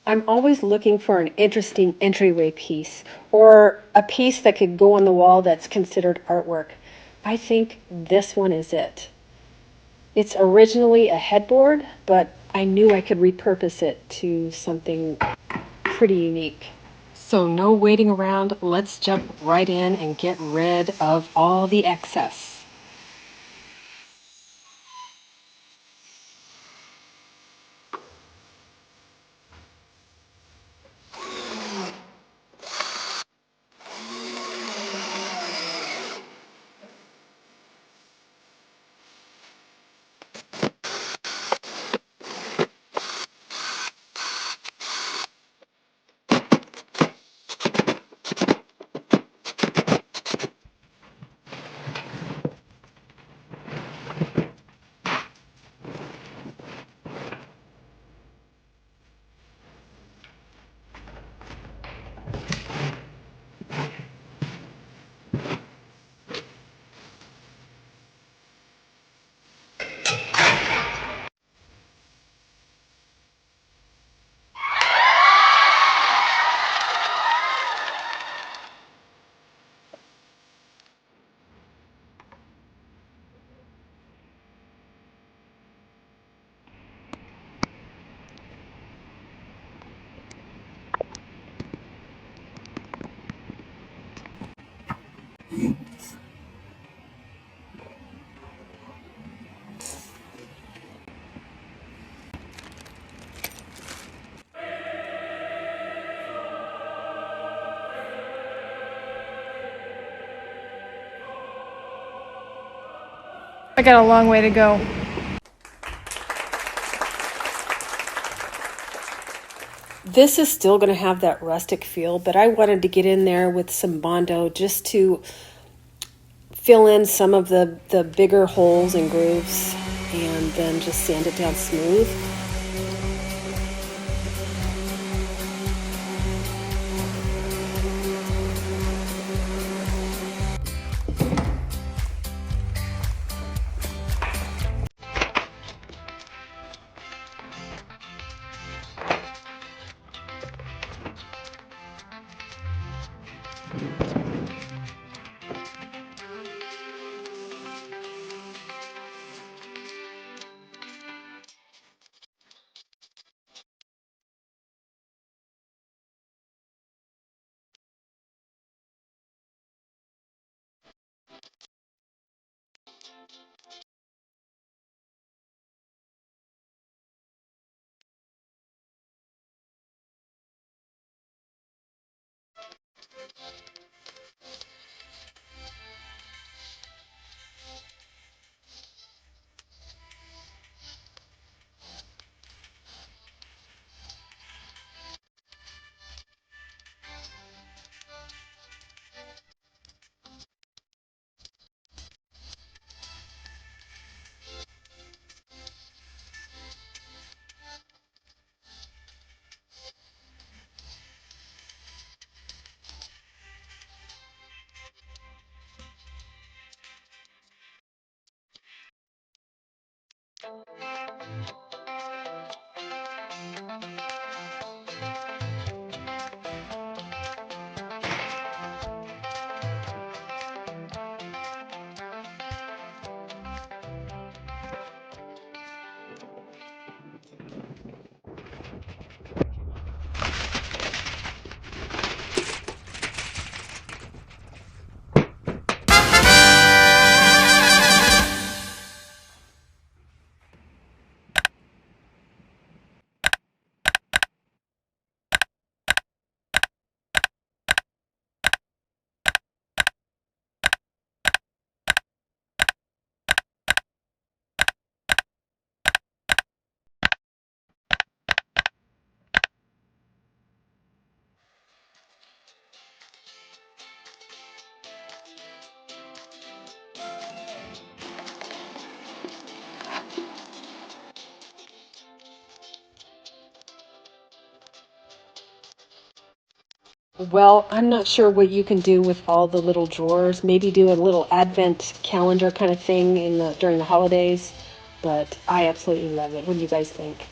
I'm always looking for an interesting entryway piece or a piece that could go on the wall that's considered artwork. I think this one is it. It's originally a headboard, but I knew I could repurpose it to something pretty unique. So no waiting around, let's jump right in and get rid of all the excess. I got a long way to go. This is still going to have that rustic feel, but I wanted to get in there with some Bondo just to fill in some of the bigger holes and grooves and then just sand it down smooth. Well, I'm not sure what you can do with all the little drawers. Maybe do a little advent calendar kind of thing in the during the holidays, but I absolutely love it. What do you guys think?